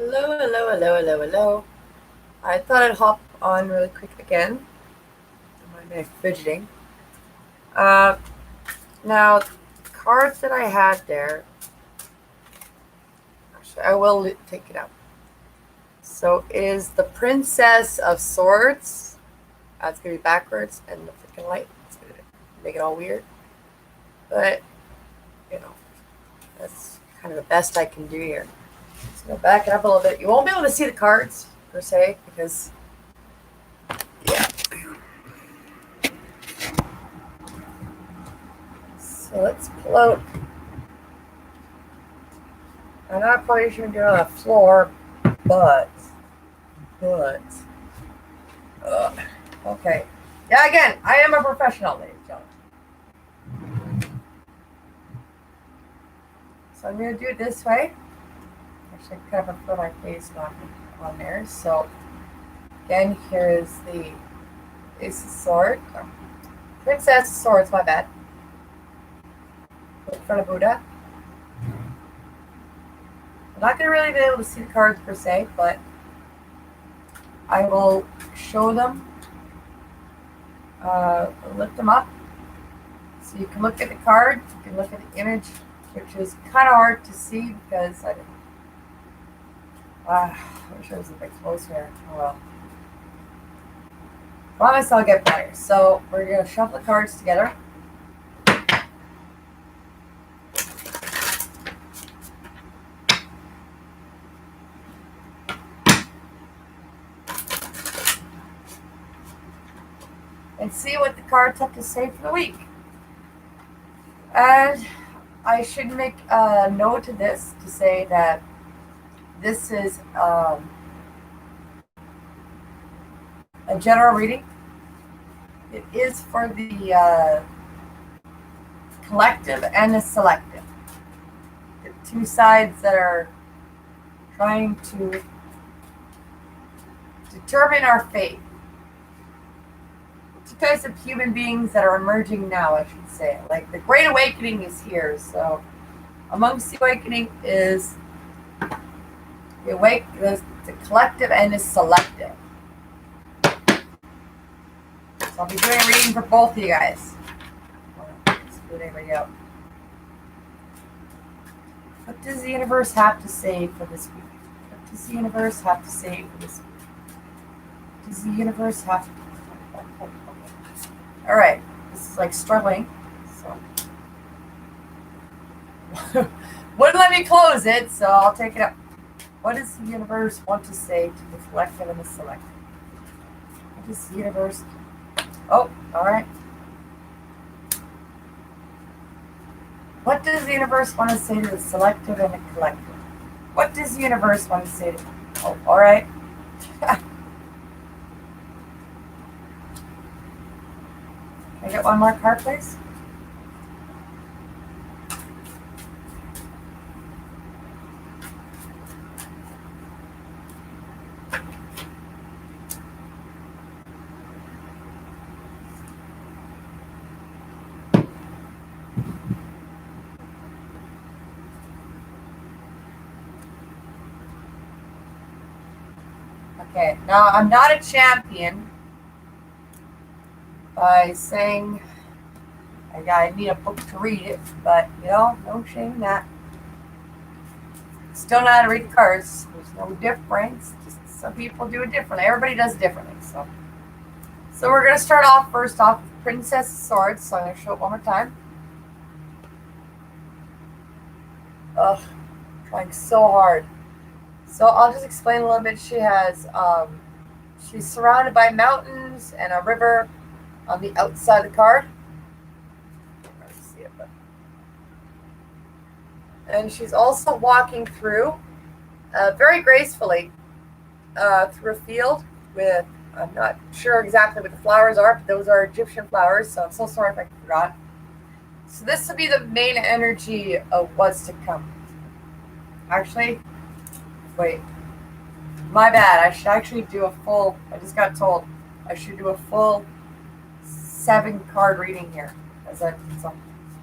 Hello, hello, hello, hello, hello. I thought I'd hop on really quick again. Don't mind me fidgeting. Uh, now, the cards that I had there, actually, I will take it out. So, it is the Princess of Swords. It's going to be backwards, and the freaking light. It's going to make it all weird. But, you know, that's kind of the best I can do here. So, back it up a little bit. You won't be able to see the cards, per se, because, yeah. So let's pull out. I know I probably shouldn't do it on the floor, but, okay. Yeah, again, I am a professional, ladies and gentlemen. So I'm going to do it this way. Actually, I kind of prefer my face not on there. So, again, here is the Ace of Swords. Princess of Swords, my bad. In front of Buddha. I'm not going to really be able to see the cards per se, but I will show them, lift them up. So you can look at the card, you can look at the image, which is kind of hard to see because I wish I was a bit closer. Oh well. Promise I'll get better. So we're going to shuffle the cards together. And see what the cards have to say for the week. And I should make a note of this to say that this is a general reading. It is for the collective and the selective. The two sides that are trying to determine our fate. Two types of human beings that are emerging now, I should say. Like the Great Awakening is here, so amongst the awakening is the collective and the selective. So I'll be doing a reading for both of you guys. Let's put anybody out. What does the universe have to say for this week? What does the universe have to say for this week? What does the universe have to... All right, this is like struggling, so wouldn't let me close it, so I'll take it up. What does the universe want to say to the collective and the selective? What does the universe... Oh, all right. What does the universe want to say to the selective and the collective? What does the universe want to say to... Oh, all right. Can I get one more card, please? Okay, now I'm not a champion by saying I need a book to read it, but no shame in that. Still know how to read the cards. There's no difference. Just some people do it differently. Everybody does it differently. So we're gonna start off first off with Princess of Swords. So I'm gonna show it one more time. Ugh, trying so hard. So I'll just explain a little bit. She's surrounded by mountains and a river on the outside of the card. See it, and she's also walking through very gracefully through a field with, I'm not sure exactly what the flowers are, but those are Egyptian flowers, so I'm so sorry if I forgot. So this will be the main energy of what's to come. Actually, wait. My bad. I should actually do a full, I just got told, I should do a full 7-card reading here. Because it's a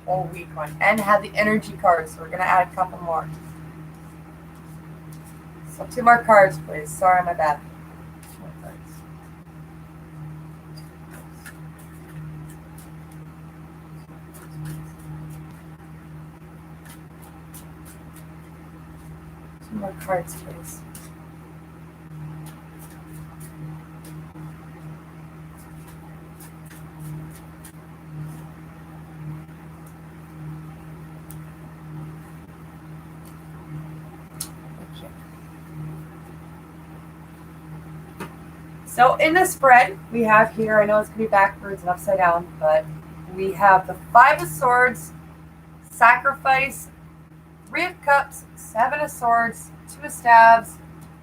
whole week one. And have the energy cards, so we're going to add a couple more. So 2 more cards, please. Sorry, my bad. 2 more cards. Two more cards, please. So in the spread, we have here, I know it's going to be backwards and upside down, but we have the 5 of Swords, Sacrifice, 3 of Cups, 7 of Swords, 2 of Staves,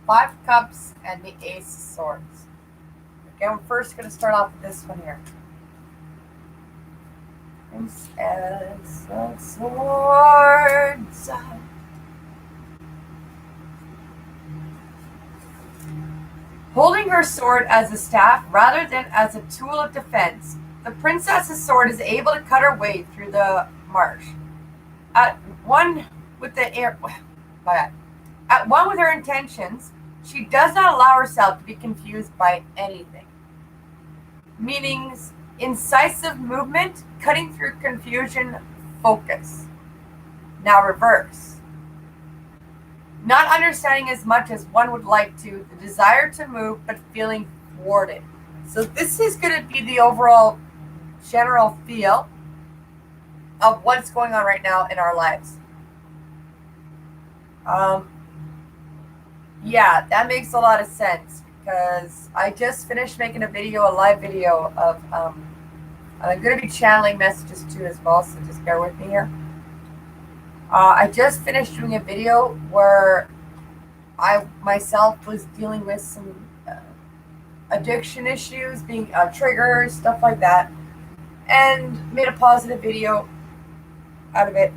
5 of Cups, and the Ace of Swords. Again, we're first going to start off with this one here. Princess of Swords. Holding her sword as a staff rather than as a tool of defense, the princess's sword is able to cut her way through the marsh. At one with her intentions, she does not allow herself to be confused by anything. Meanings: incisive movement, cutting through confusion, focus. Now reverse. Not understanding as much as one would like to, the desire to move, but feeling thwarted. So this is going to be the overall general feel of what's going on right now in our lives. Yeah, that makes a lot of sense, because I just finished making a live video of, I'm going to be channeling messages too as well, so just bear with me here. I just finished doing a video where I myself was dealing with some addiction issues, being triggers, stuff like that, and made a positive video out of it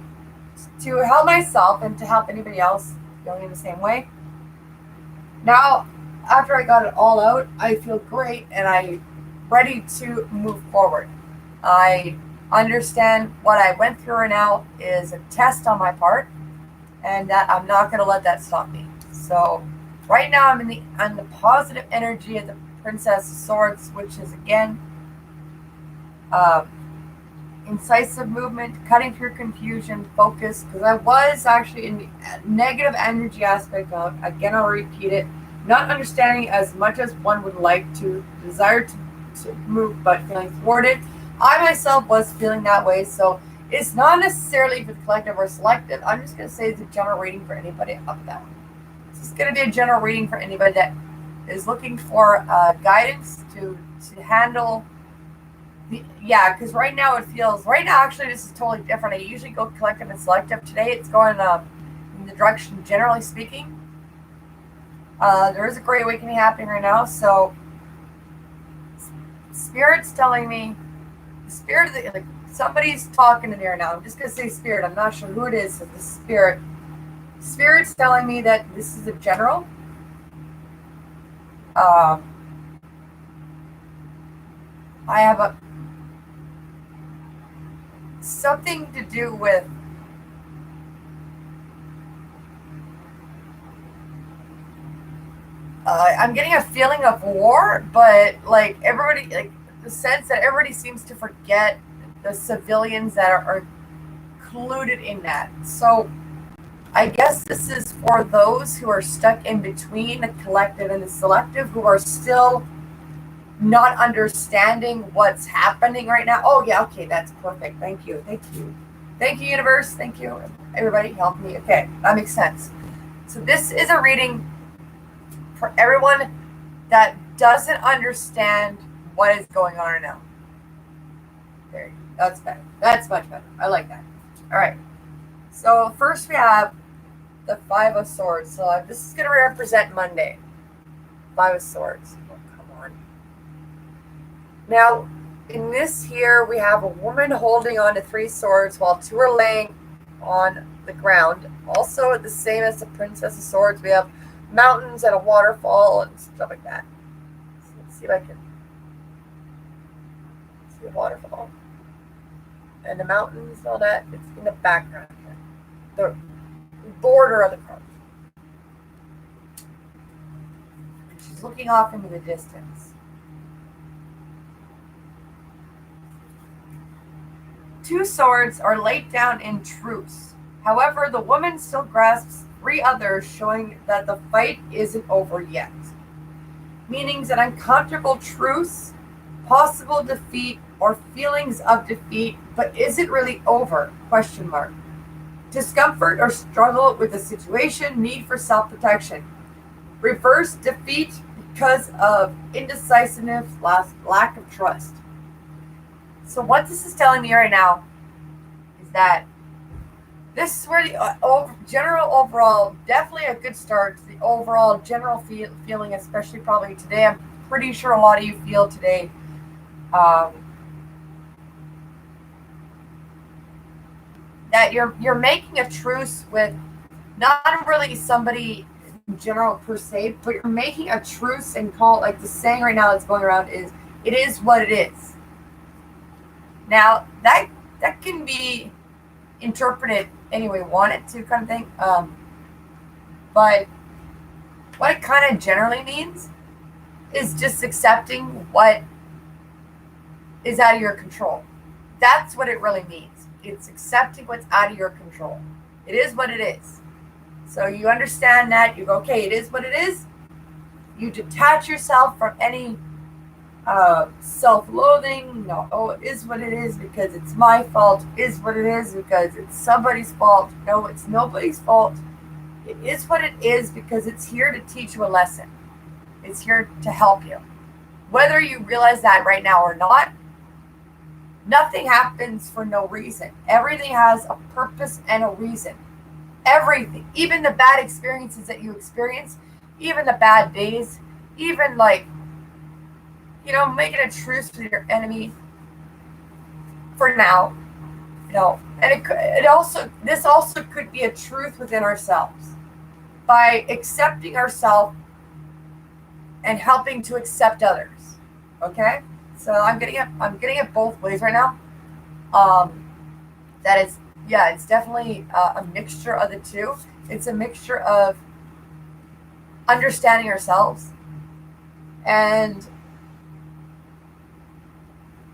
to help myself and to help anybody else feeling the same way. Now, after I got it all out, I feel great and I'm ready to move forward. I understand what I went through right now is a test on my part, and that I'm not going to let that stop me. So right now I'm on the positive energy of the Princess of Swords, which is again incisive movement, cutting through confusion, focus, because I was actually in the negative energy aspect of, again, I'll repeat it, not understanding as much as one would like to, desire to move, but feeling thwarted. I myself was feeling that way, so it's not necessarily for the collective or selective. I'm just going to say it's a general reading for anybody up that one. This is going to be a general reading for anybody that is looking for guidance to handle because right now actually this is totally different. I usually go collective and selective. Today it's going in the direction, generally speaking. There is a great awakening happening right now, so Spirit's telling me, somebody's talking in there now. I'm just going to say Spirit. I'm not sure who it is, so the Spirit. Spirit's telling me that this is a general. I have something to do with I'm getting a feeling of war, but like everybody, like the sense that everybody seems to forget the civilians that are included in that. So I guess this is for those who are stuck in between the collective and the selective, who are still not understanding what's happening right now. Oh yeah, okay, that's perfect. Thank you, universe. Thank you, everybody, help me. Okay, that makes sense. So this is a reading for everyone that doesn't understand what is going on right now. There you go. That's better. That's much better. I like that. All right. So first we have the 5 of Swords. So this is going to represent Monday. 5 of Swords. Oh, come on. Now, in this here, we have a woman holding on to 3 swords while 2 are laying on the ground. Also, the same as the Princess of Swords, we have mountains and a waterfall and stuff like that. So let's see if I can see a waterfall. And the mountains and all that, it's in the background here. The border of the card. looking off into the distance. Two swords are laid down in truce. However, the woman still grasps three others, showing that the fight isn't over yet. Meanings an uncomfortable truce, possible defeat, or feelings of defeat, but is it really over? Question mark. Discomfort or struggle with the situation, need for self-protection. Reverse defeat because of indecisiveness, lack of trust. So what this is telling me right now is that this is where the general overall, definitely a good start to the overall general feeling, especially probably today. I'm pretty sure a lot of you feel today that you're making a truce with not really somebody in general per se, but you're making a truce and call, like the saying right now that's going around is, it is what it is. Now, that can be interpreted any way you want it to, kind of thing. But what it kind of generally means is just accepting what is out of your control. That's what it really means. It's accepting what's out of your control. It is what it is. So you understand that. You go, okay, it is what it is. You detach yourself from any self-loathing. No, oh, it is what it is because it's my fault. It is what it is because it's somebody's fault. No, it's nobody's fault. It is what it is because it's here to teach you a lesson. It's here to help you. Whether you realize that right now or not, nothing happens for no reason. Everything has a purpose and a reason. Everything, even the bad experiences that you experience, even the bad days, even making a truce with your enemy for now, and this also could be a truth within ourselves by accepting ourselves and helping to accept others. Okay, so I'm getting it both ways right now. That is, yeah, it's definitely a mixture of the two. It's a mixture of understanding ourselves and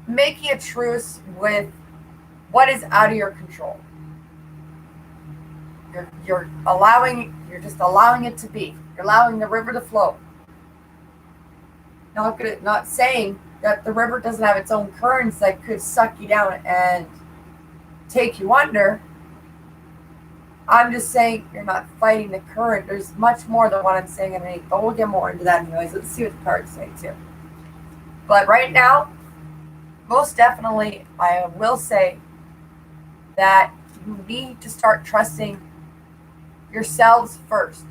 making a truce with what is out of your control. You're just allowing it to be. You're allowing the river to flow. Not saying that the river doesn't have its own currents that could suck you down and take you under. I'm just saying you're not fighting the current. There's much more than what I'm saying underneath, but we'll get more into that anyways. Let's see what the cards say too. But right now, most definitely, I will say that you need to start trusting yourselves first.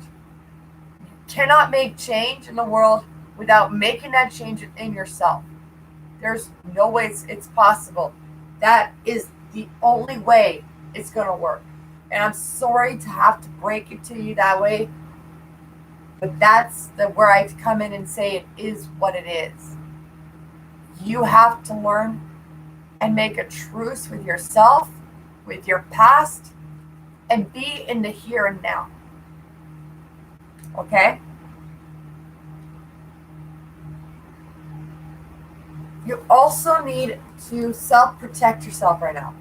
You cannot make change in the world without making that change in yourself. There's no way it's possible. That is the only way it's going to work. And I'm sorry to have to break it to you that way, but that's where I come in and say it is what it is. You have to learn and make a truce with yourself, with your past, and be in the here and now. Okay? You also need to self-protect yourself right now.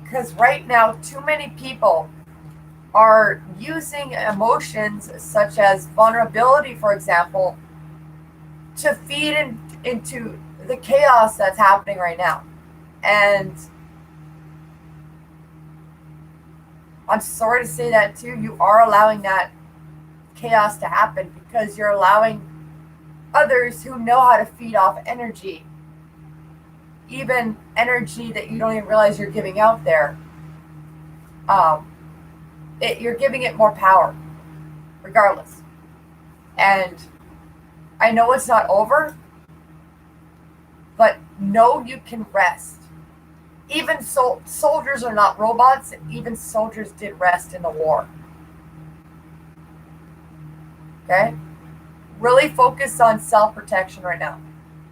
Because right now, too many people are using emotions such as vulnerability, for example, to feed into the chaos that's happening right now. And I'm sorry to say that too, you are allowing that chaos to happen because you're allowing others who know how to feed off energy, even energy that you don't even realize you're giving out there. You're giving it more power, regardless. And I know it's not over, but know you can rest. Even soldiers are not robots. Even soldiers did rest in the war. Okay? Really focus on self-protection right now.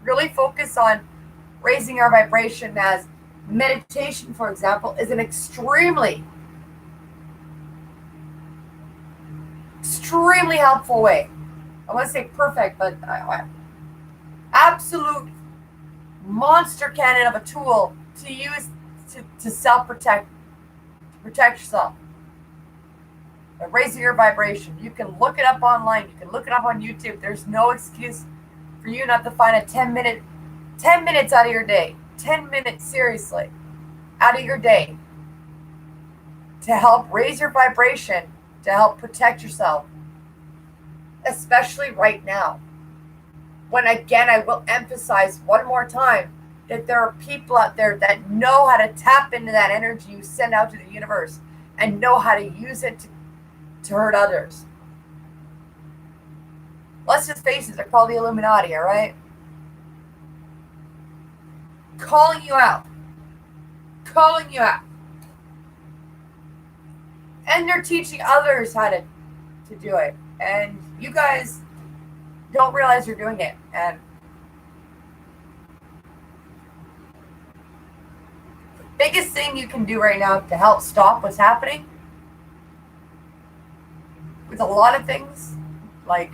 Really focus on raising our vibration, as meditation, for example, is an extremely extremely helpful way. I want to say perfect, but absolute monster cannon of a tool to use to self-protect, to protect yourself. By raising your vibration. You can look it up online. You can look it up on YouTube. There's no excuse for you not to find a 10 minutes out of your day. 10 minutes, seriously, out of your day to help raise your vibration, to help protect yourself, especially right now. When, again, I will emphasize one more time that there are people out there that know how to tap into that energy you send out to the universe and know how to use it to hurt others. Let's just face it, they're called the Illuminati, all right? Calling you out. Calling you out. And they're teaching others how to do it. And you guys don't realize you're doing it. And the biggest thing you can do right now to help stop what's happening with a lot of things, like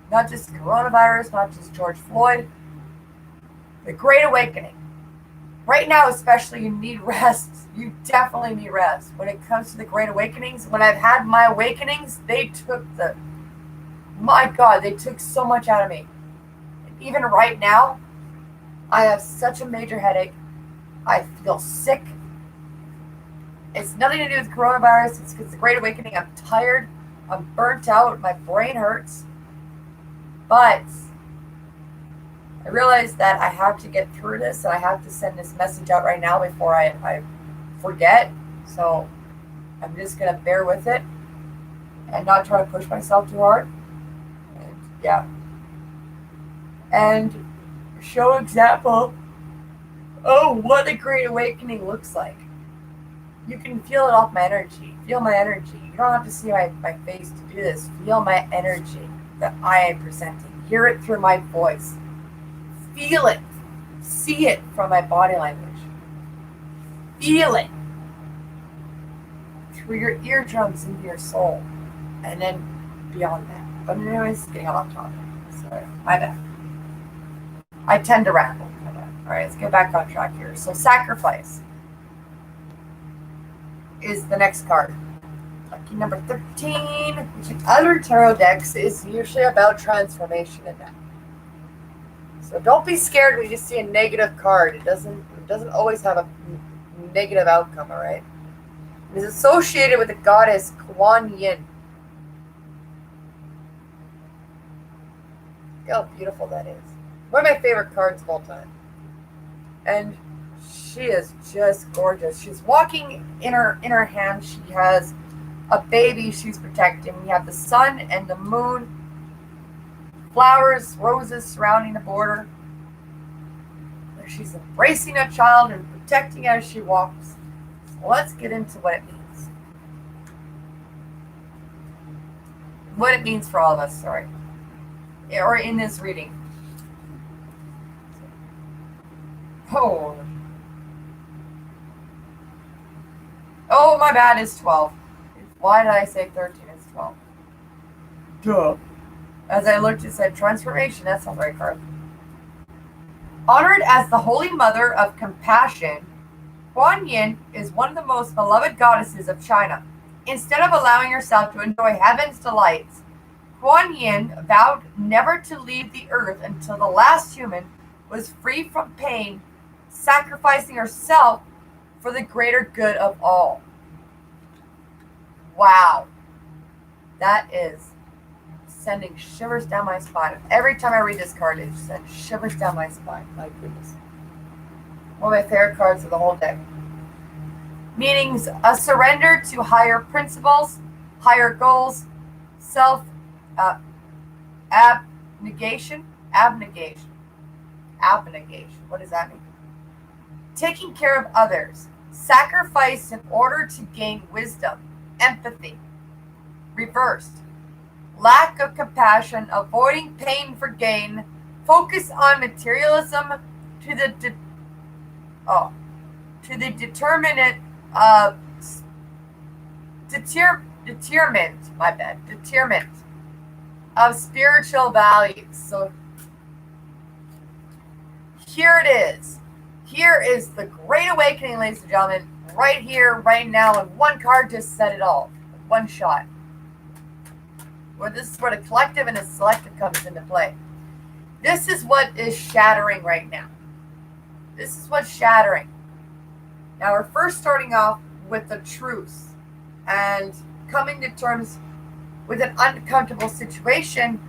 not just coronavirus, not just George Floyd, the Great Awakening. Right now, especially, you need rest. You definitely need rest. When it comes to the Great Awakenings, when I've had my awakenings, they took so much out of me. And even right now, I have such a major headache. I feel sick. It's nothing to do with coronavirus. It's because the Great Awakening. I'm tired. I'm burnt out. My brain hurts. But I realize that I have to get through this, and I have to send this message out right now before I forget. So I'm just going to bear with it and not try to push myself too hard. And yeah. And show example what a Great Awakening looks like. You can feel it off my energy. Feel my energy. You don't have to see my face to do this. Feel my energy that I am presenting. Hear it through my voice. Feel it. See it from my body language. Feel it through your eardrums into your soul. And then beyond that. But anyways, getting off topic. Sorry, my bad. I tend to ramble. My bad. Alright, let's get back on track here. So sacrifice is the next card. Lucky number 13, which in other tarot decks is usually about transformation in that. So don't be scared when you see a negative card. It doesn't always have a negative outcome, all right? It is associated with the goddess Kuan Yin. Look how beautiful that is. One of my favorite cards of all time. And she is just gorgeous. She's walking in her hand. She has a baby she's protecting. We have the sun and the moon, flowers, roses surrounding the border. She's embracing a child and protecting as she walks. So let's get into what it means. What it means for all of us, sorry. Or in this reading. Oh, my bad, it's 12. Why did I say 13? It's 12. Duh. As I looked, it said transformation. That's not the right card. Honored as the Holy Mother of Compassion, Kuan Yin is one of the most beloved goddesses of China. Instead of allowing herself to enjoy heaven's delights, Kuan Yin vowed never to leave the earth until the last human was free from pain, sacrificing herself for the greater good of all. Wow. That is sending shivers down my spine. Every time I read this card, it sends shivers down my spine. My goodness. One of my favorite cards of the whole deck. Meanings: a surrender to higher principles, higher goals, abnegation. What does that mean? Taking care of others. Sacrifice in order to gain wisdom. Empathy. Reversed. Lack of compassion, avoiding pain for gain, focus on materialism to the determinant of determent. of spiritual values. So here it is. Here is the Great Awakening, ladies and gentlemen, right here, right now, and one card just said it all. One shot. Where this is where the collective and the selective comes into play. This is what is shattering right now. This is what's shattering. Now we're first starting off with the truth and coming to terms with an uncomfortable situation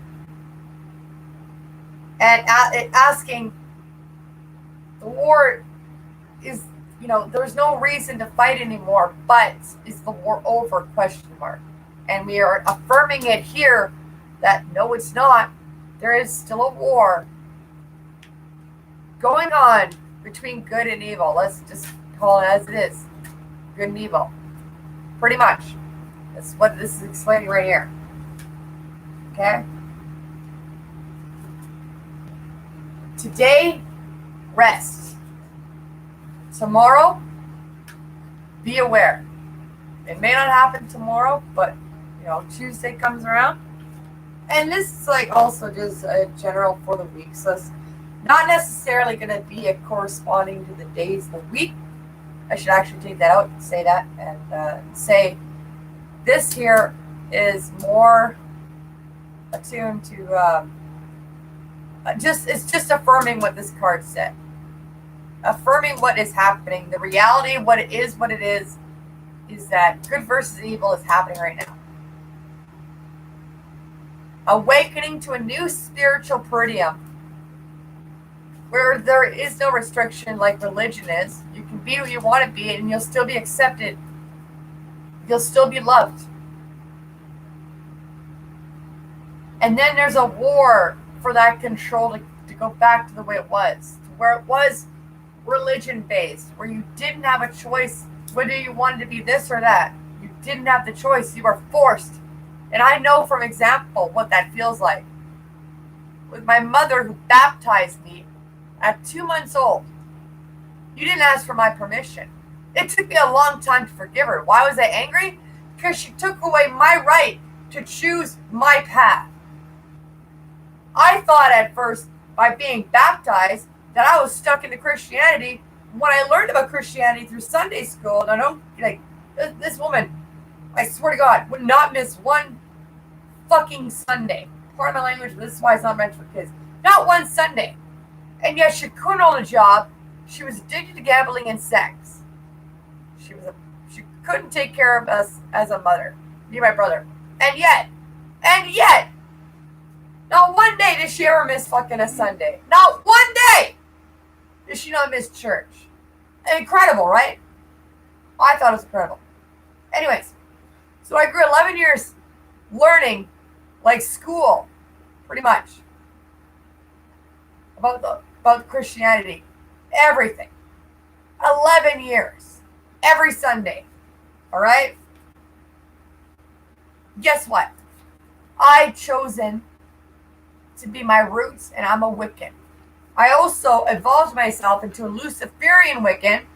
and asking, the war is, there's no reason to fight anymore, but is the war over, question mark. And we are affirming it here that no, it's not. There is still a war going on between good and evil. Let's just call it as it is. Good and evil. Pretty much. That's what this is explaining right here. Okay? Today, rest. Tomorrow, be aware. It may not happen tomorrow, but Tuesday comes around. And this is like also just a general for the week. So it's not necessarily going to be a corresponding to the days of the week. I should actually take that out and say that and say this here is more attuned to it's just affirming what this card said. Affirming what is happening. The reality, what it is that good versus evil is happening right now. Awakening to a new spiritual peridium where there is no restriction like religion is. You can be who you want to be and you'll still be accepted. You'll still be loved. And then there's a war for that control to go back to the way it was, to where it was religion-based, where you didn't have a choice whether you wanted to be this or that. You didn't have the choice. You were forced. And I know from example what that feels like. With my mother who baptized me at 2 months old. You didn't ask for my permission. It took me a long time to forgive her. Why was I angry? Because she took away my right to choose my path. I thought at first, by being baptized, that I was stuck into Christianity. When I learned about Christianity through Sunday school, and I don't, this woman, I swear to God, would not miss one fucking Sunday. Pardon my language, but this is why it's not meant for kids. Not one Sunday. And yet she couldn't hold a job. She was addicted to gambling and sex. She couldn't take care of us as a mother. Me and my brother. And yet, not one day did she ever miss fucking a Sunday. Not one day did she not miss church. Incredible, right? I thought it was incredible. Anyways, so I grew 11 years learning, like school, pretty much, about Christianity, everything. 11 years, every Sunday, all right? Guess what? I chosen to be my roots, and I'm a Wiccan. I also evolved myself into a Luciferian Wiccan,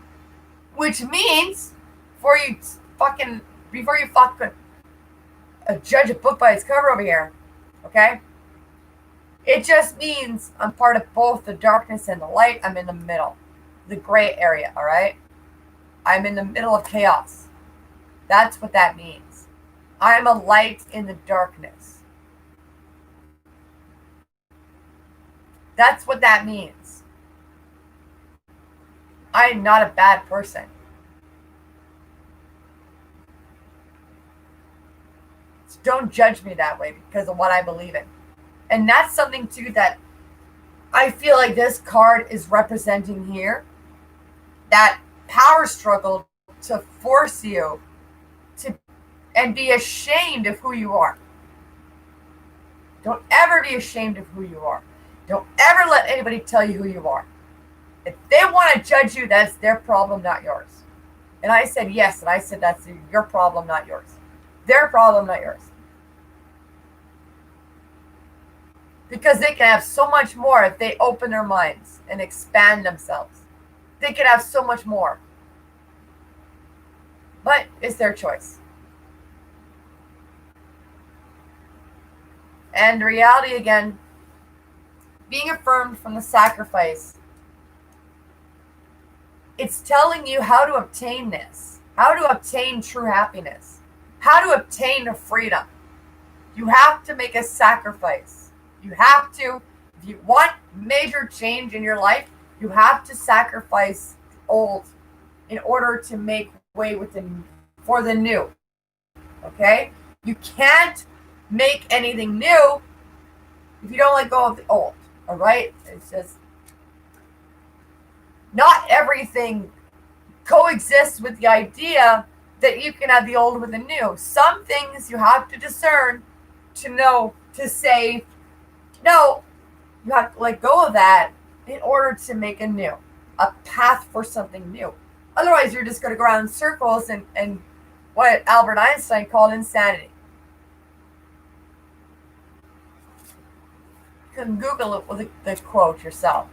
which means before you fucking judge a book by its cover over here, okay? It just means I'm part of both the darkness and the light. I'm in the middle, the gray area, all right? I'm in the middle of chaos. That's what that means. I'm a light in the darkness. That's what that means. I am not a bad person. So don't judge me that way because of what I believe in. And that's something too that I feel like this card is representing here. That power struggle to force you to and be ashamed of who you are. Don't ever be ashamed of who you are. Don't ever let anybody tell you who you are. If they want to judge you, that's their problem, not yours. And I said yes, and I said that's your problem, not yours. Their problem, not yours. Because they can have so much more if they open their minds and expand themselves. They can have so much more. But it's their choice. And reality again, being affirmed from the sacrifice. It's telling you how to obtain this, how to obtain true happiness, how to obtain freedom. You have to make a sacrifice. You have to, if you want major change in your life, you have to sacrifice the old in order to make way for the new. Okay? You can't make anything new if you don't let go of the old. All right? It's just not everything coexists with the idea that you can have the old with the new. Some things you have to discern to know, to say, no, you have to let go of that in order to make a path for something new. Otherwise, you're just going to go around in circles and what Albert Einstein called insanity. You can Google it with the quote yourself.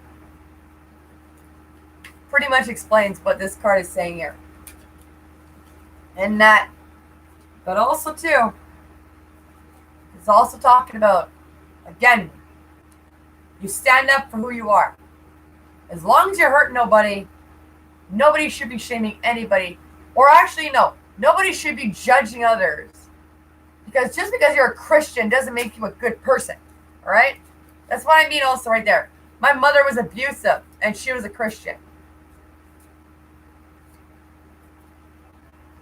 Pretty much explains what this card is saying here. And that, but also too, it's also talking about, again, you stand up for who you are. As long as you're hurting nobody, nobody should be shaming anybody. Or actually, no, nobody should be judging others. Because just because you're a Christian doesn't make you a good person. All right? That's what I mean also right there. My mother was abusive, and she was a Christian.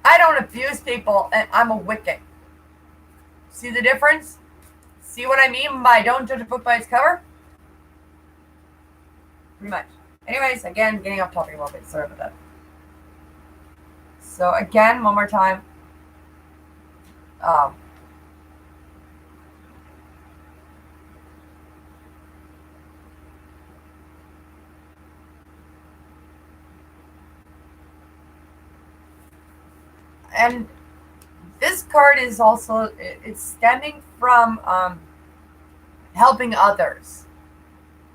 I don't abuse people, and I'm a wicked. See the difference? See what I mean by don't judge a book by its cover? Pretty much. Anyways, again, getting off topic a little bit. Sorry about that. So again, one more time. And this card is also, it's stemming from helping others.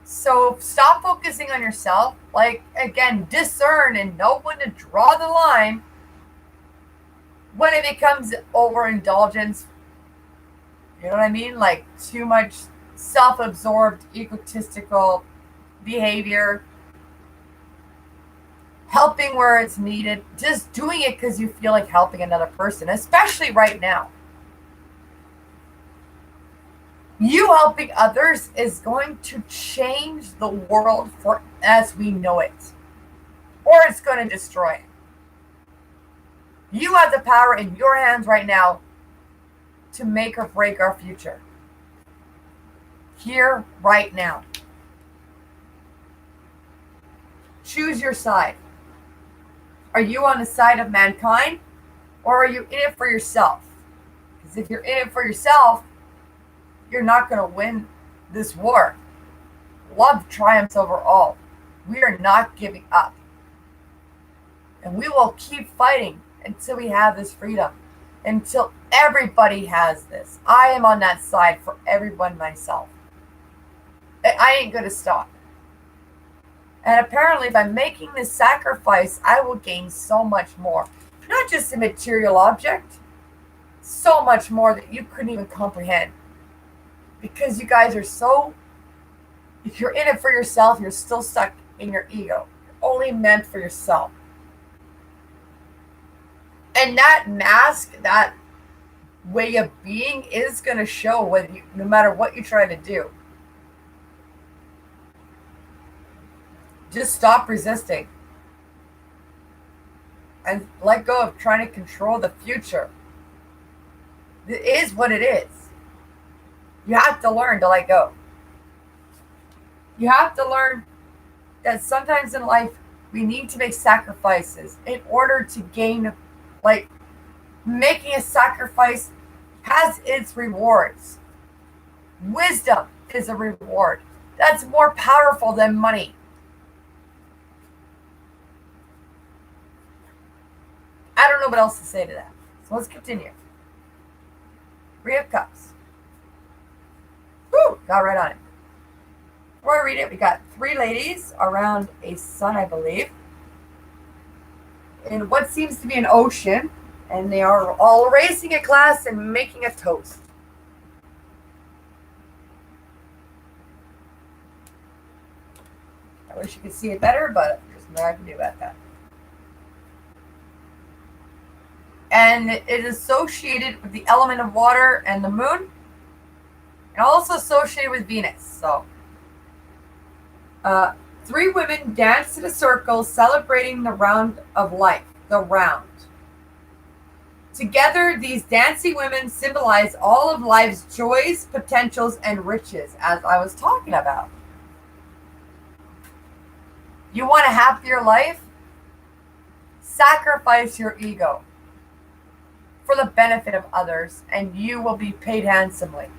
So stop focusing on yourself. Like, again, discern and know when to draw the line when it becomes overindulgence. You know what I mean? Like too much self-absorbed, egotistical behavior. Helping where it's needed, just doing it because you feel like helping another person, especially right now. You helping others is going to change the world for as we know it, or it's going to destroy it. You have the power in your hands right now to make or break our future. Here, right now. Choose your side. Are you on the side of mankind, or are you in it for yourself? Because if you're in it for yourself, you're not going to win this war. Love triumphs over all. We are not giving up. And we will keep fighting until we have this freedom, until everybody has this. I am on that side for everyone myself. I ain't going to stop. And apparently, if I'm making this sacrifice, I will gain so much more. Not just a material object, so much more that you couldn't even comprehend. Because you guys are so, if you're in it for yourself, you're still stuck in your ego. You're only meant for yourself. And that mask, that way of being is going to show whether you, no matter what you try to do. Just stop resisting and let go of trying to control the future. It is what it is. You have to learn to let go. You have to learn that sometimes in life we need to make sacrifices in order to gain, like, making a sacrifice has its rewards. Wisdom is a reward. That's more powerful than money. I don't know what else to say to that. So let's continue. Three of Cups. Woo! Got right on it. Before I read it, we got three ladies around a sun, I believe, in what seems to be an ocean, and they are all raising a glass and making a toast. I wish you could see it better, but there's nothing I can do about that. And it is associated with the element of water and the moon, and also associated with Venus. So, 3 women dance in a circle celebrating the round of life, the round. Together, these dancing women symbolize all of life's joys, potentials, and riches, as I was talking about. You want a happier life? Sacrifice your ego for the benefit of others, and you will be paid handsomely.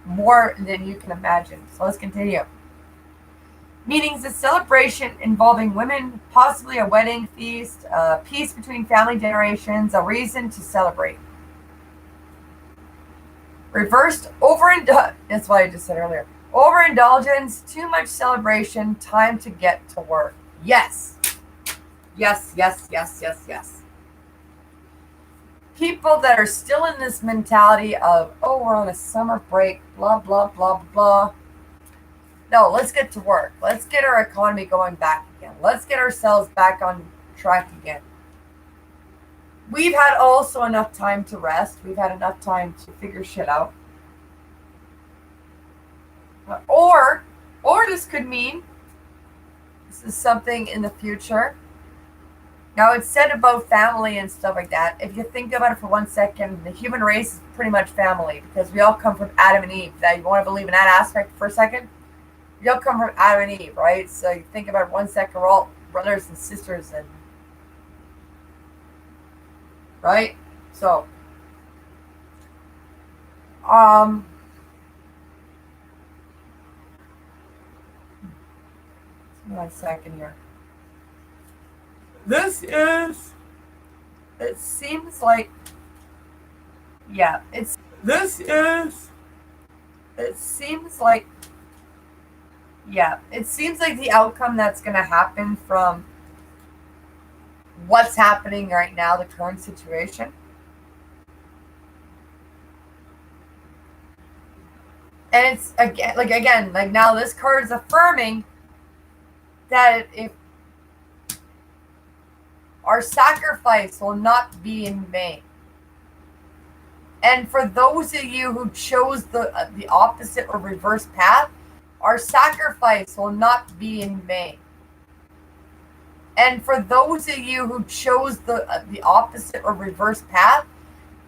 More than you can imagine. So let's continue. Meanings: a celebration involving women, possibly a wedding feast, peace between family generations, a reason to celebrate. Reversed: that's what I just said earlier. Overindulgence, too much celebration, time to get to work. Yes. Yes, yes, yes, yes, yes. People that are still in this mentality of, oh, we're on a summer break, blah, blah, blah, blah. No, let's get to work. Let's get our economy going back again. Let's get ourselves back on track again. We've had also enough time to rest. We've had enough time to figure shit out. Or this could mean this is something in the future. Now, it's said about family and stuff like that. If you think about it for 1 second, the human race is pretty much family because we all come from Adam and Eve. That you want to believe in that aspect for a second? We all come from Adam and Eve, right? So you think about it 1 second, we're all brothers and sisters, and right? So, 1 second here. It seems like, it seems like the outcome that's going to happen from what's happening right now, the current situation. And it's again, now this card is affirming that if our sacrifice will not be in vain. And for those of you who chose the opposite or reverse path, our sacrifice will not be in vain. And for those of you who chose the opposite or reverse path,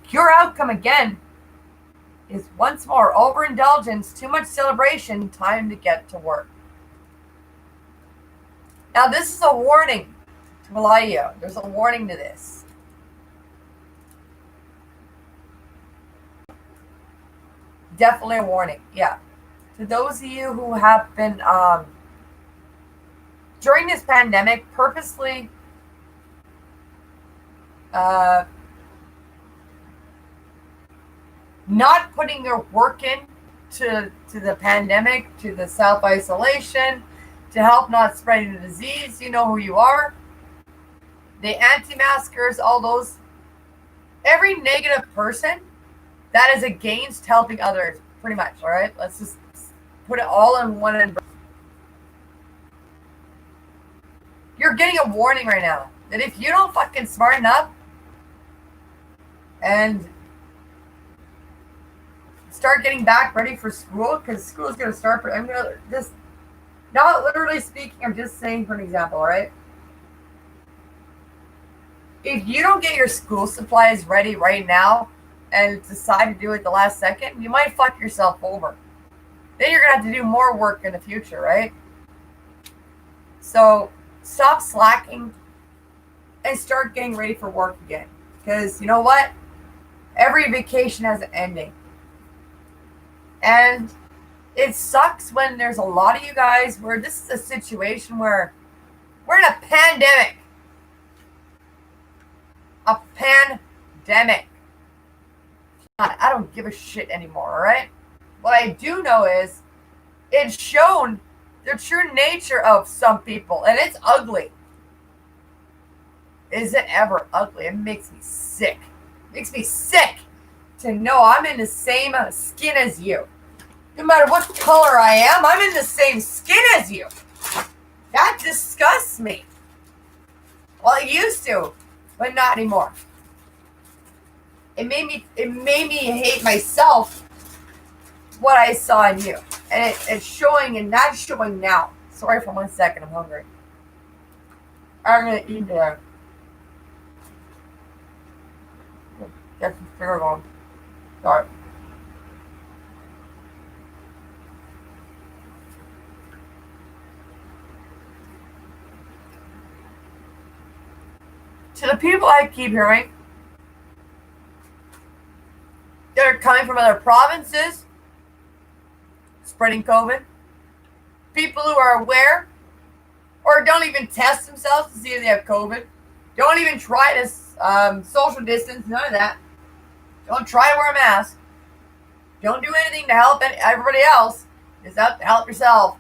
your outcome again is once more overindulgence, too much celebration, time to get to work. Now, this is a warning to Malaya. There's a warning to this. Definitely a warning, yeah. To those of you who have been, during this pandemic, purposely not putting your work in to the pandemic, to the self-isolation, to help not spreading the disease. You know who you are. The anti-maskers, all those. Every negative person that is against helping others, pretty much, all right? Let's just put it all in one umbrella. You're getting a warning right now that if you don't fucking smarten up and start getting back ready for school, because school is going to start, I'm going to just, not literally speaking, I'm just saying for an example, all right? If you don't get your school supplies ready right now and decide to do it the last second, you might fuck yourself over. Then you're going to have to do more work in the future, right? So stop slacking and start getting ready for work again. Because you know what? Every vacation has an ending. And it sucks when there's a lot of you guys where this is a situation where we're in a pandemic. A pandemic. I don't give a shit anymore, alright? What I do know is it's shown the true nature of some people, and it's ugly. Is it ever ugly? It makes me sick. It makes me sick to know I'm in the same skin as you. No matter what color I am, I'm in the same skin as you. That disgusts me. Well, it used to, but not anymore. It made me hate myself what I saw in you. And it's showing and not showing now. Sorry for 1 second, I'm hungry. I'm gonna eat there. Get some sugar going. Sorry. To the people I keep hearing that are coming from other provinces, spreading COVID, people who are aware or don't even test themselves to see if they have COVID, don't even try to social distance, none of that. Don't try to wear a mask. Don't do anything to help everybody else. It's out to help yourself.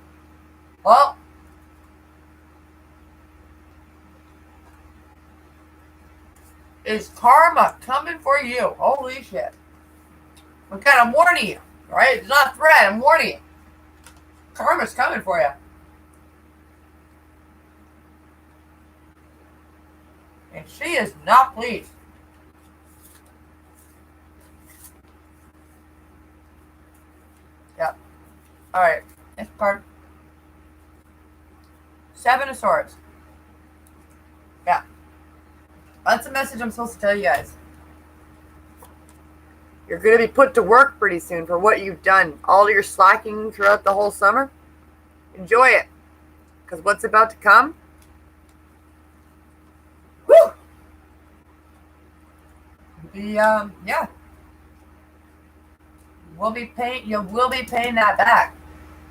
Well, is karma coming for you? Holy shit. I'm kind of warning you, alright? It's not a threat, I'm warning you. Karma's coming for you. And she is not pleased. Yep. Alright, next card. 7 of Swords. Yeah. That's a message I'm supposed to tell you guys. You're going to be put to work pretty soon for what you've done. All your slacking throughout the whole summer. Enjoy it. Because what's about to come? Woo! Yeah. You will be paying that back.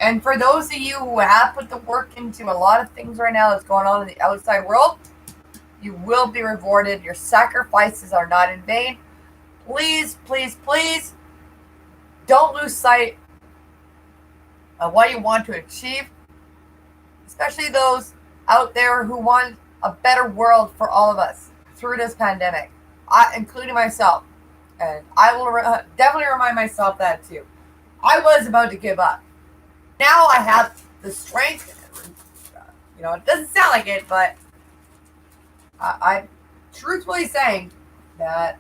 And for those of you who have put the work into a lot of things right now that's going on in the outside world, you will be rewarded. Your sacrifices are not in vain. Please, please, please don't lose sight of what you want to achieve, especially those out there who want a better world for all of us through this pandemic, including myself. And I will definitely remind myself that too. I was about to give up. Now I have the strength. It doesn't sound like it, but I'm truthfully saying that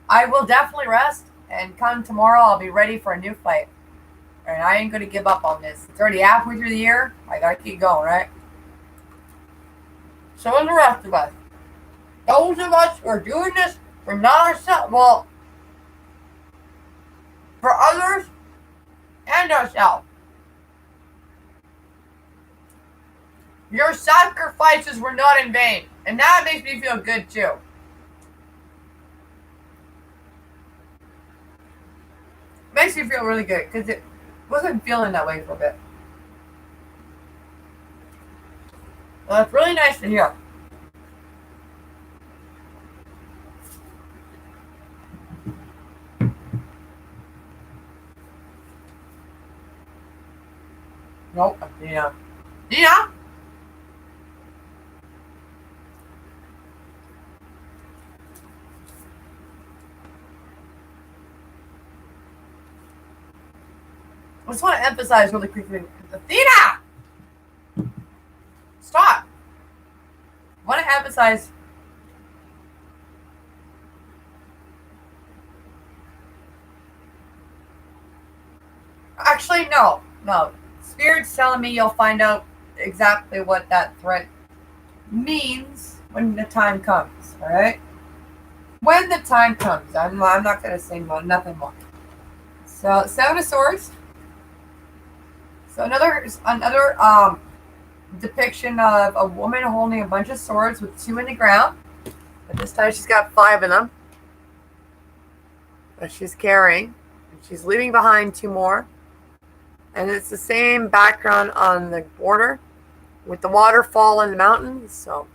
I will definitely rest, and come tomorrow, I'll be ready for a new fight. And I ain't going to give up on this. It's already halfway through the year. I got to keep going, right? So is the rest of us. Those of us who are doing this for not ourselves, well, for others and ourselves. Your sacrifices were not in vain. And that makes me feel good too. Makes me feel really good because it wasn't feeling that way for a bit. Well, it's really nice to hear. Nope, Dina. Dina? I just want to emphasize really quickly. Athena! Stop. I want to emphasize. Actually, no. Spirit's telling me you'll find out exactly what that threat means when the time comes, alright? When the time comes. I'm not going to say nothing more. So, 7 of Swords. So another depiction of a woman holding a bunch of swords with 2 in the ground. But this time she's got 5 of them that she's carrying. And she's leaving behind 2 more. And it's the same background on the border with the waterfall in the mountains. So,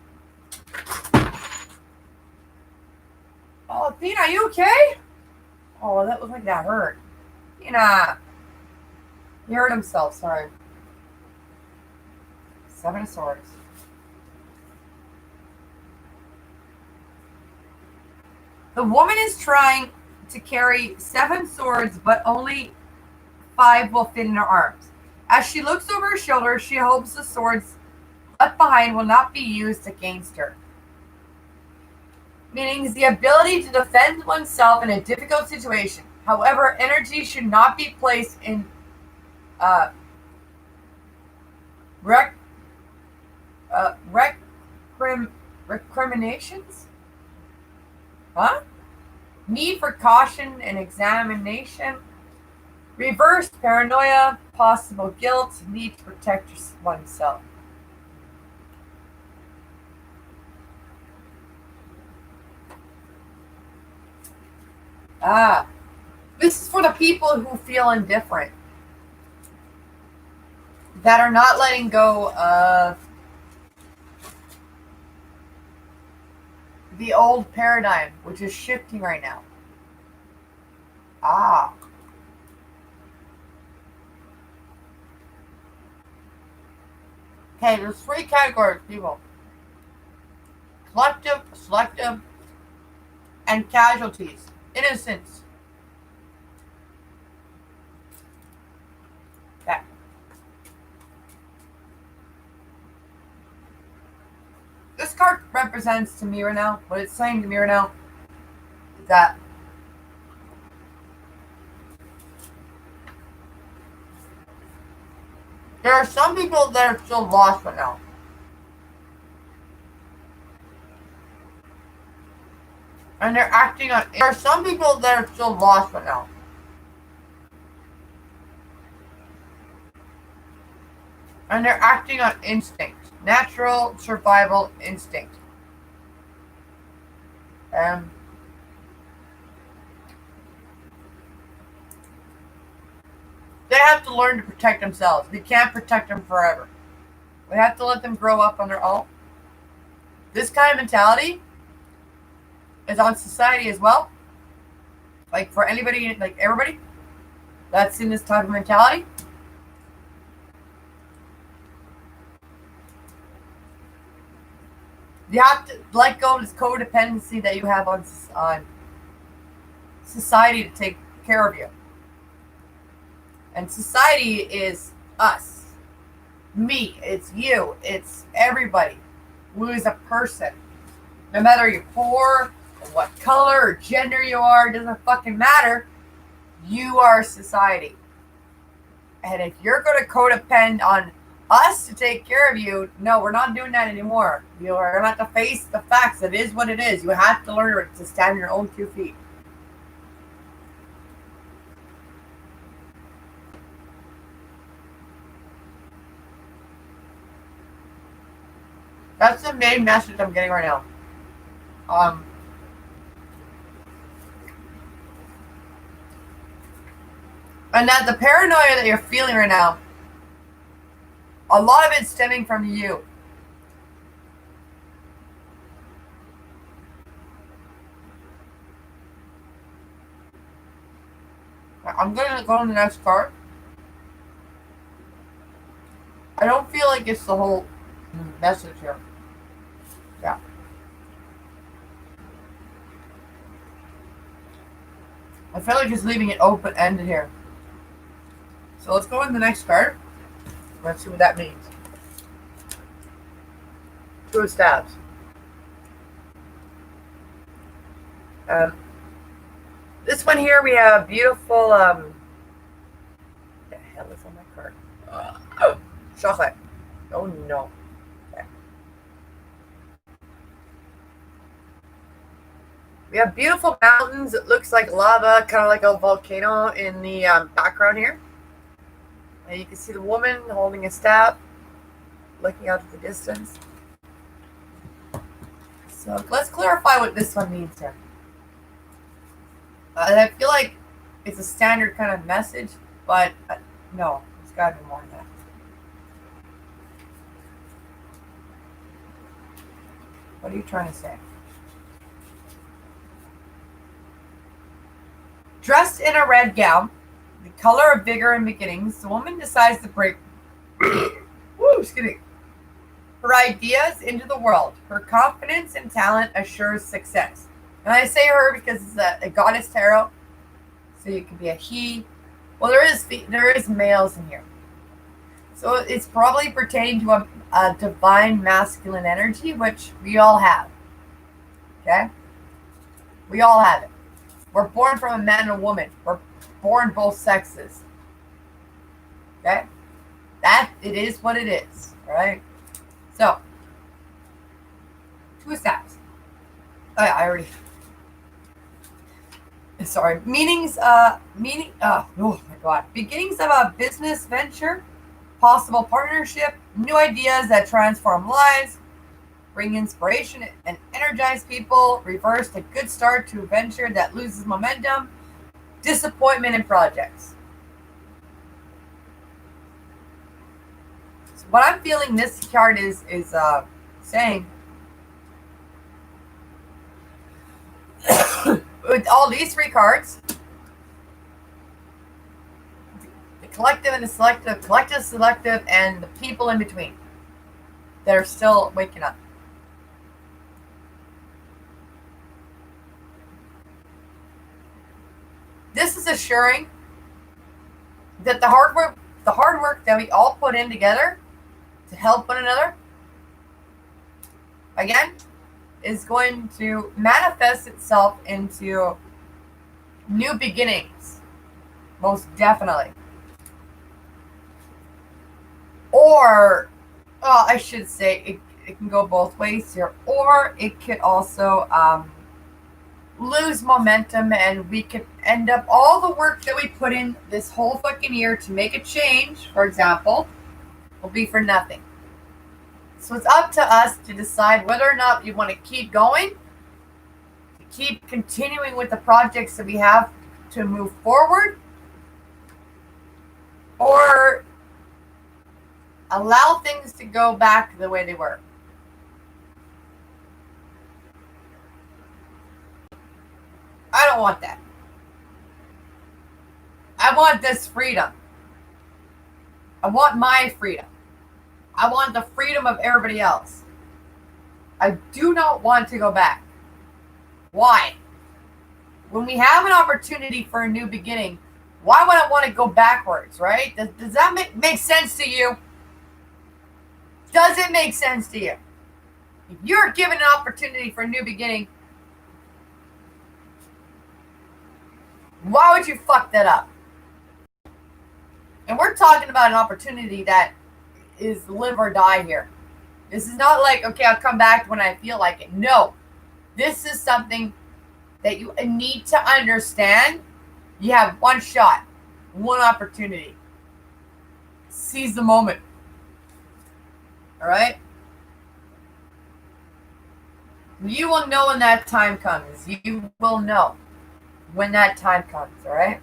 oh, Athena, are you okay? Oh, that looked like that hurt. Athena. He hurt himself, sorry. 7 of Swords. The woman is trying to carry 7 swords, but only 5 will fit in her arms. As she looks over her shoulder, she hopes the swords left behind will not be used against her. Meaning the ability to defend oneself in a difficult situation. However, energy should not be placed in uh, recriminations. Huh? Need for caution and examination. Reverse paranoia, possible guilt, need to protect oneself. This is for the people who feel indifferent, that are not letting go of the old paradigm, which is shifting right now. Okay, there's 3 categories of people. Collective, selective, and casualties. Innocents. Okay. This card represents to me right now, what it's saying to me right now, is that there are some people that are still lost right now. And they're acting on. There are some people that are still lost right now. And they're acting on instinct. Natural survival instinct. They have to learn to protect themselves. We can't protect them forever. We have to let them grow up on their own. This kind of mentality is on society as well. Like for anybody, like everybody that's in this type of mentality. You have to let go of this codependency that you have on society to take care of you. And society is us. Me. It's you. It's everybody who is a person. No matter you're poor, or what color or gender you are, it doesn't fucking matter. You are society. And if you're going to codepend on us to take care of you, no, we're not doing that anymore. You are going to have to face the facts. It is what it is. You have to learn to stand on your own 2 feet. That's the main message I'm getting right now. And that the paranoia that you're feeling right now, a lot of it's stemming from you. I'm going to go on the next card. I don't feel like it's the whole message here. Yeah. I feel like it's leaving it open-ended here. So let's go on the next card. Let's see what that means. 2 of Staves. This one here we have beautiful. What the hell is on my card? Chocolate. Oh no. Okay. We have beautiful mountains. It looks like lava, kind of like a volcano in the background here. And you can see the woman holding a staff, looking out at the distance. So let's clarify what this one means here. And I feel like it's a standard kind of message, but no, it's got to be more than that. What are you trying to say? Dressed in a red gown, the color of vigor and beginnings, the woman decides to break her ideas into the world. Her confidence and talent assures success. And I say her because it's a goddess tarot, so you can be a he. Well, there is males in here. So it's probably pertaining to a divine masculine energy, which we all have. Okay? We all have it. We're born from a man and a woman. We're born both sexes. Okay? That, it is what it is. Alright? So, 2 steps. Oh, yeah, I already. Sorry. Oh my god. Beginnings of a business venture, possible partnership, new ideas that transform lives, bring inspiration and energize people, reverse a good start to a venture that loses momentum, disappointment in projects. So what I'm feeling this card is saying, with all these 3 cards, the collective and the selective, collective, selective, and the people in between that are still waking up. This is assuring that the hard work that we all put in together to help one another, again, is going to manifest itself into new beginnings, most definitely. Or, I should say, it can go both ways here, or it could also lose momentum, and we could end up all the work that we put in this whole fucking year to make a change, for example, will be for nothing. So it's up to us to decide whether or not we want to keep going, to keep continuing with the projects that we have to move forward, or allow things to go back the way they were. I don't want that. I want this freedom. I want my freedom. I want the freedom of everybody else. I do not want to go back. Why? When we have an opportunity for a new beginning, why would I want to go backwards, right? Does that make sense to you? Does it make sense to you? If you're given an opportunity for a new beginning, why would you fuck that up? And we're talking about an opportunity that is live or die here. This is not like, okay, I'll come back when I feel like it. No. This is something that you need to understand. You have one shot, one opportunity. Seize the moment. All right? You will know when that time comes. You will know when that time comes, all right?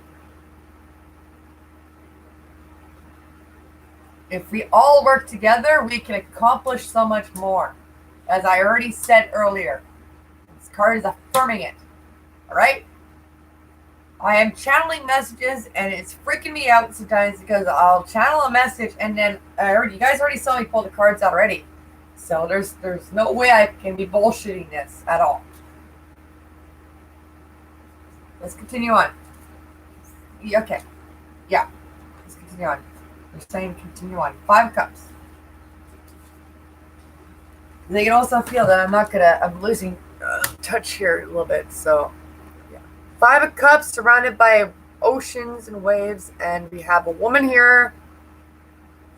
If we all work together, we can accomplish so much more. As I already said earlier, this card is affirming it, all right? I am channeling messages, and it's freaking me out sometimes because I'll channel a message, and then you guys already saw me pull the cards out already. So there's no way I can be bullshitting this at all. Let's continue on. Okay. Yeah. Let's continue on. They're saying continue on. 5 of Cups. They can also feel that I'm losing touch here a little bit. So, yeah. 5 of Cups surrounded by oceans and waves. And we have a woman here.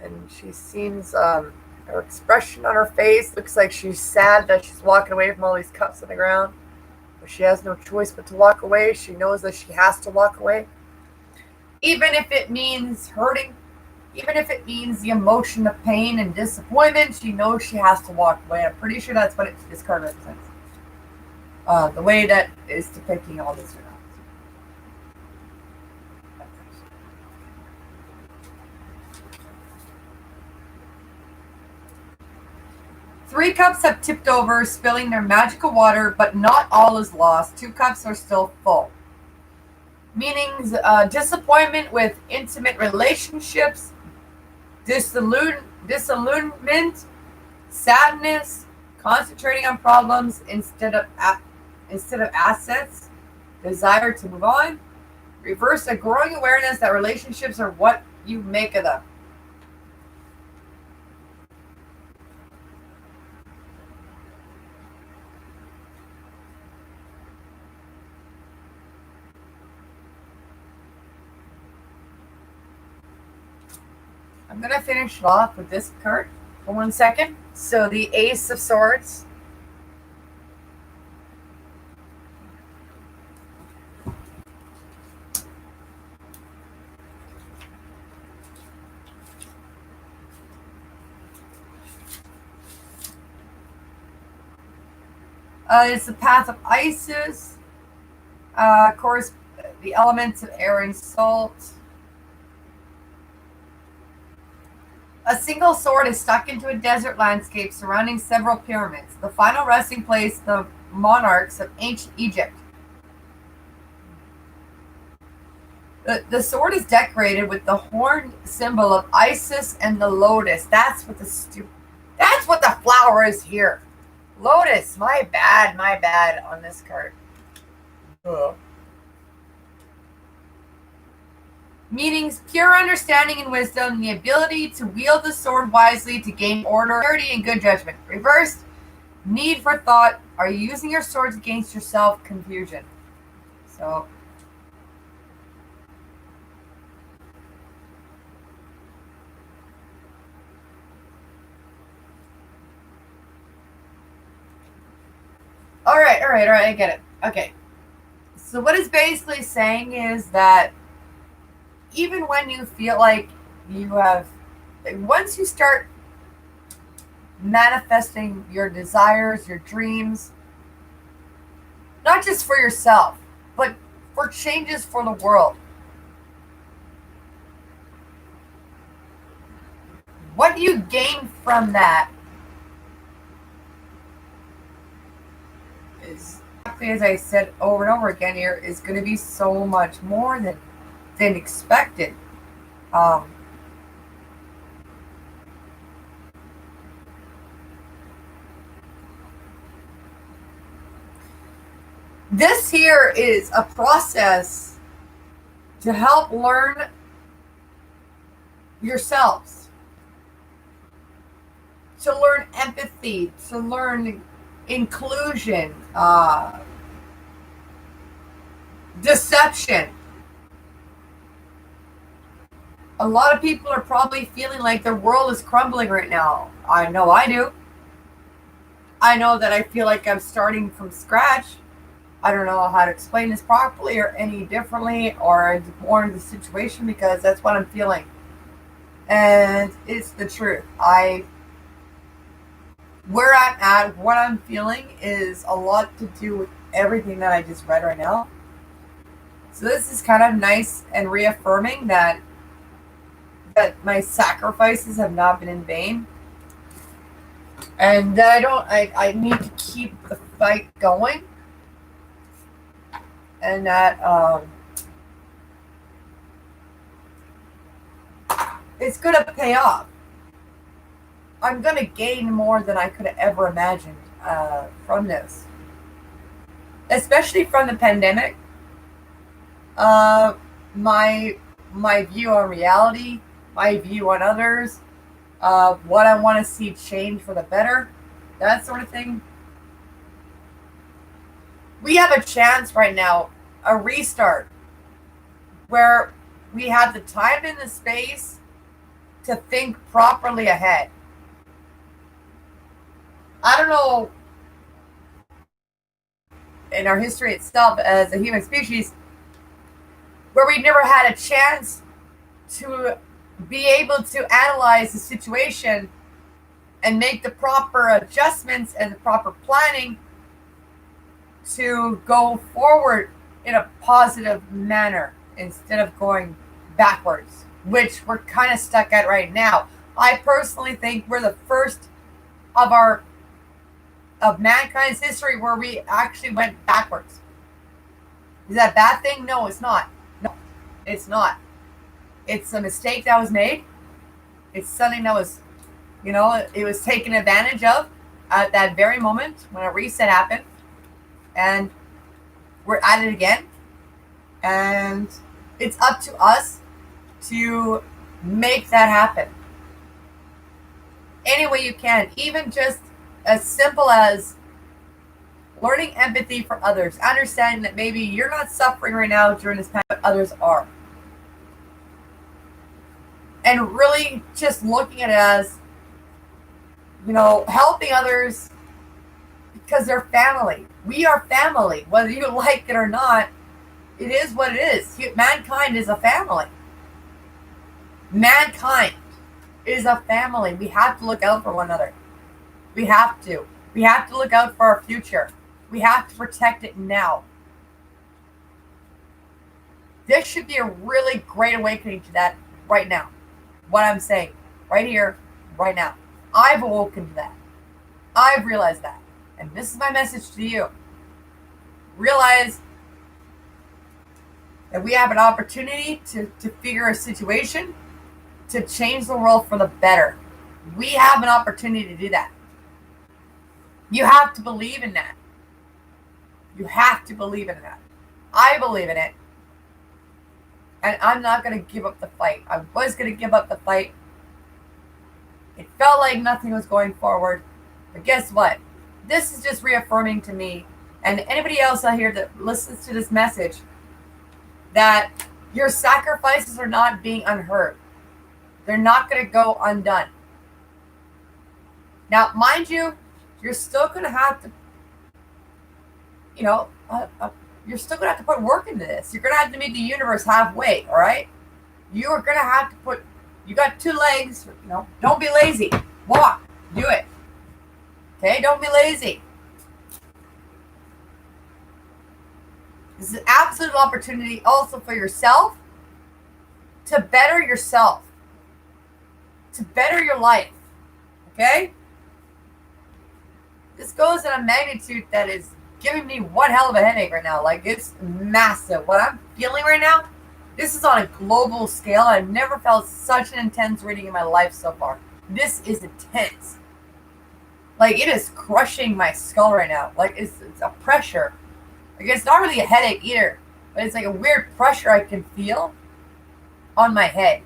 And she seems, her expression on her face looks like she's sad that she's walking away from all these cups on the ground. But she has no choice but to walk away. She knows that she has to walk away. Even if it means hurting. Even if it means the emotion of pain and disappointment, she knows she has to walk away. I'm pretty sure that's what this card represents. The way that is depicting all this. 3 cups have tipped over, spilling their magical water, but not all is lost. 2 cups are still full. Meaning disappointment with intimate relationships, disillusionment, sadness, concentrating on problems instead of assets, desire to move on, reverse a growing awareness that relationships are what you make of them. I'm going to finish it off with this card for 1 second. So the Ace of Swords. It's the path of Isis. Of course, the elements of air and salt. A single sword is stuck into a desert landscape surrounding several pyramids, the final resting place of the monarchs of ancient Egypt. The sword is decorated with the horned symbol of Isis and the lotus. That's what the flower is here. Lotus. My bad on this card. Ugh. Meanings: pure understanding and wisdom, the ability to wield the sword wisely to gain order, clarity, and good judgment. Reversed: need for thought. Are you using your swords against yourself? Confusion. So, all right, I get it. Okay. So what it's basically saying is that even when you feel like you have, once you start manifesting your desires, your dreams, not just for yourself, but for changes for the world, what you gain from that is, as I said over and over again here, is going to be so much more than expected. This here is a process to help learn yourselves, to learn empathy, to learn inclusion, deception. A lot of people are probably feeling like their world is crumbling right now. I know I do. I know that I feel like I'm starting from scratch. I don't know how to explain this properly or any differently or more in the situation, because that's what I'm feeling. And it's the truth. Where I'm at, what I'm feeling is a lot to do with everything that I just read right now. So this is kind of nice and reaffirming that my sacrifices have not been in vain, and that I need to keep the fight going, and that it's going to pay off. I'm going to gain more than I could have ever imagined from this, especially from the pandemic. My view on reality, my view on others, what I want to see change for the better, that sort of thing. We have a chance right now, a restart, where we have the time and the space to think properly ahead. I don't know, in our history itself as a human species, where we never had a chance to be able to analyze the situation and make the proper adjustments and the proper planning to go forward in a positive manner instead of going backwards, which we're kind of stuck at right now. I personally think we're the first of mankind's history where we actually went backwards. Is that a bad thing? No, it's not. No, it's not. It's a mistake that was made. It's something that was, it was taken advantage of at that very moment when a reset happened. And we're at it again. And it's up to us to make that happen any way you can, even just as simple as learning empathy for others, understanding that maybe you're not suffering right now during this time, but others are. and really just looking at it as, helping others because they're family. We are family. Whether you like it or not, it is what it is. Mankind is a family. Mankind is a family. We have to look out for one another. We have to. We have to look out for our future. We have to protect it now. This should be a really great awakening to that right now. What I'm saying, right here, right now. I've awoken to that. I've realized that. And this is my message to you. Realize that we have an opportunity to figure a situation to change the world for the better. We have an opportunity to do that. You have to believe in that. You have to believe in that. I believe in it. And I'm not going to give up the fight. I was going to give up the fight. It felt like nothing was going forward. But guess what? This is just reaffirming to me and anybody else out here that listens to this message that your sacrifices are not being unheard. They're not going to go undone. Now, mind you, you're still going to have to, you're still going to have to put work into this. You're going to have to meet the universe halfway, all right? You are going to have to you got 2 legs, don't be lazy. Walk, do it. Okay, don't be lazy. This is an absolute opportunity also for yourself to better yourself, to better your life, okay? This goes in a magnitude that is giving me one hell of a headache right now. Like, it's massive. What I'm feeling right now, this is on a global scale. I've never felt such an intense reading in my life so far. This is intense. Like, it is crushing my skull right now. Like, it's a pressure. Like, it's not really a headache either, but it's like a weird pressure I can feel on my head.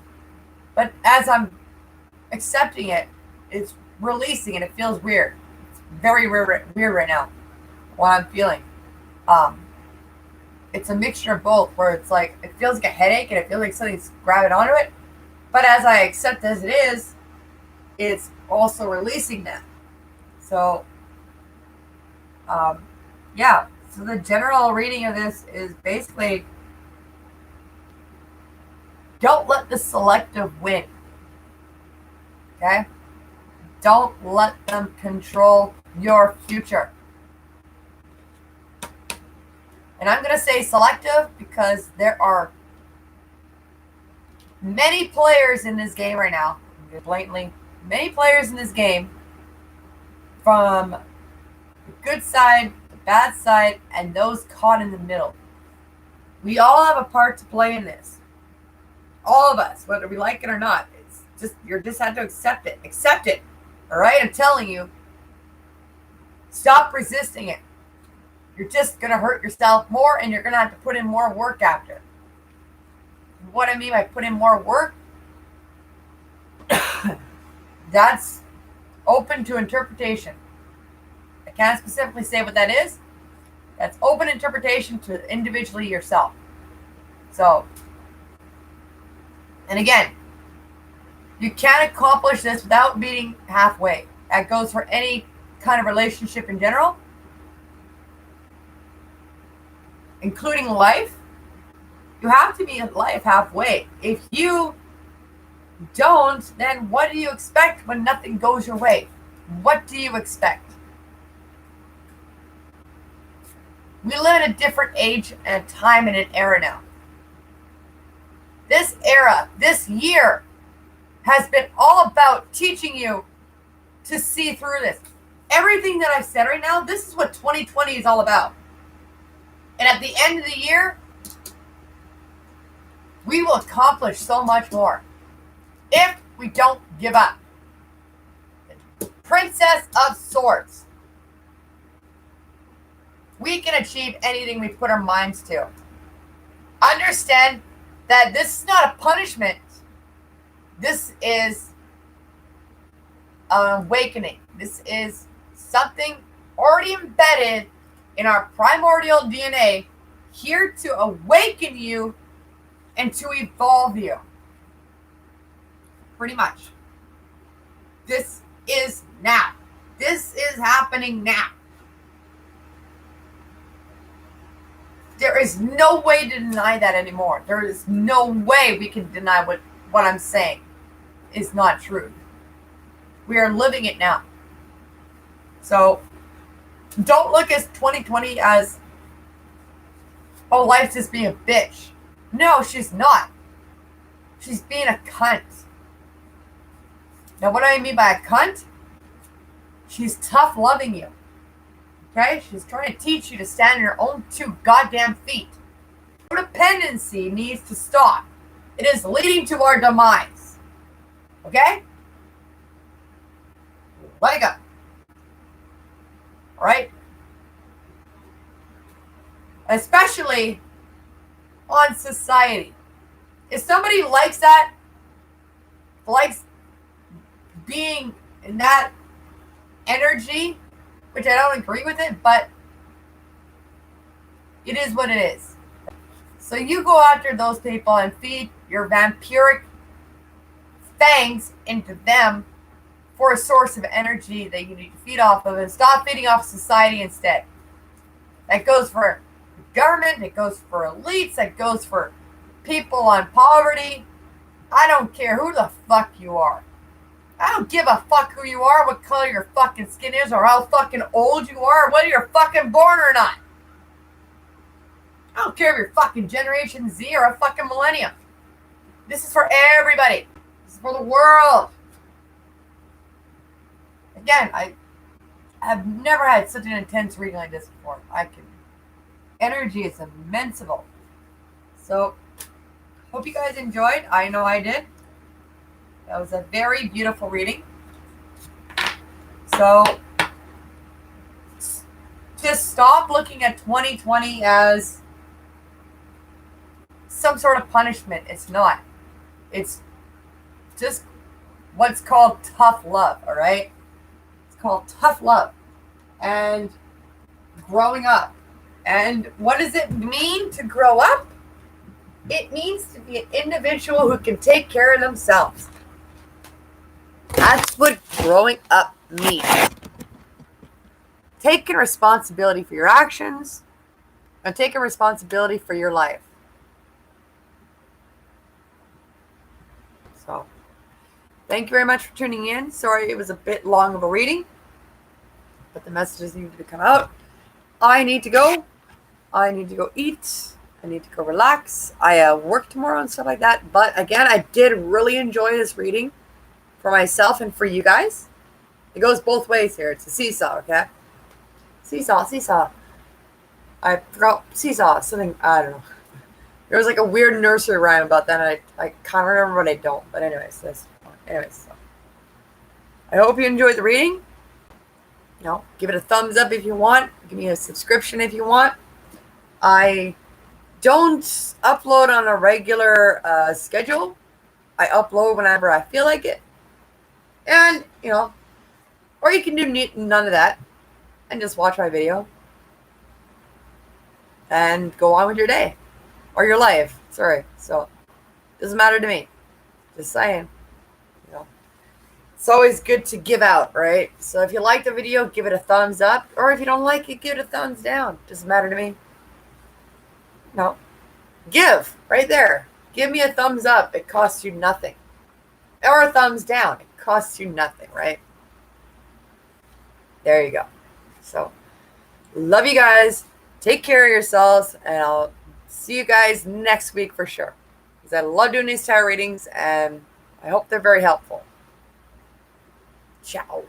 But as I'm accepting it, it's releasing and it feels weird. It's very weird right now, what I'm feeling. It's a mixture of both, where it's like, it feels like a headache and it feels like something's grabbing onto it. But as I accept as it is, it's also releasing that. So, yeah. So the general reading of this is basically, don't let the selective win. Okay? Don't let them control your future. And I'm going to say selective because there are many players in this game right now, blatantly, many players in this game, from the good side, the bad side, and those caught in the middle. We all have a part to play in this. All of us, whether we like it or not. It's just, you just have to accept it. Accept it. All right? I'm telling you. Stop resisting it. You're just going to hurt yourself more, and you're going to have to put in more work after. What I mean by put in more work, that's open to interpretation. I can't specifically say what that is. That's open interpretation to individually yourself. So, and again, you can't accomplish this without meeting halfway. That goes for any kind of relationship in general, including life. You have to meet life halfway. If you don't, then what do you expect when nothing goes your way? What do you expect? We live in a different age and a time and an era now. This era, this year, has been all about teaching you to see through this. Everything that I've said right now, this is what 2020 is all about. And at the end of the year, we will accomplish so much more if we don't give up. Princess of Swords. We can achieve anything we put our minds to. Understand that this is not a punishment. This is an awakening. This is something already embedded in our primordial DNA, here to awaken you and to evolve you. pretty much. This is now. This is happening now. There is no way to deny that anymore. There is no way we can deny what I'm saying is not true. We are living it now. So don't look at 2020 as, oh, life's just being a bitch. No, she's not. She's being a cunt. Now, what do I mean by a cunt? She's tough loving you. Okay? She's trying to teach you to stand on your own two goddamn feet. Codependency needs to stop. It is leading to our demise. Okay? Let it go. Alright? Especially on society. If somebody likes that, likes being in that energy, which I don't agree with it, but it is what it is. So you go after those people and feed your vampiric fangs into them for a source of energy that you need to feed off of, and stop feeding off society instead. That goes for government, it goes for elites, that goes for people on poverty. I don't care who the fuck you are. I don't give a fuck who you are, what color your fucking skin is, or how fucking old you are, or whether you're fucking born or not. I don't care if you're fucking Generation Z or a fucking millennium. This is for everybody. This is for the world. Again, I have never had such an intense reading like this before. Energy is immensible. So, hope you guys enjoyed. I know I did. That was a very beautiful reading. So, just stop looking at 2020 as some sort of punishment. It's not. It's just what's called tough love, all right? It's called tough love and growing up. And what does it mean to grow up? It means to be an individual who can take care of themselves. That's what growing up means. Taking responsibility for your actions and taking responsibility for your life. So, thank you very much for tuning in. Sorry it was a bit long of a reading, but the messages needed to come out. I need to go. I need to go eat. I need to go relax. I work tomorrow and stuff like that. But again, I did really enjoy this reading for myself and for you guys. It goes both ways here. It's a seesaw, okay? Seesaw, seesaw. I forgot seesaw, something, I don't know. There was like a weird nursery rhyme about that, and I can't remember, but I don't. But anyways, so. I hope you enjoyed the reading. You know, give it a thumbs up if you want. Give me a subscription if you want. I don't upload on a regular schedule. I upload whenever I feel like it. And, you know, or you can do none of that and just watch my video and go on with your day or your life. Sorry. So, doesn't matter to me. Just saying. You know, it's always good to give out, right? So if you like the video, give it a thumbs up. Or if you don't like it, give it a thumbs down. Doesn't matter to me. No. Give. Right there. Give me a thumbs up. It costs you nothing. Or a thumbs down. It costs you nothing, right? There you go. So, love you guys. Take care of yourselves. And I'll see you guys next week for sure. Because I love doing these tarot readings. And I hope they're very helpful. Ciao.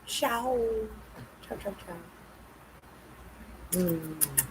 Ciao. Ciao, ciao, ciao.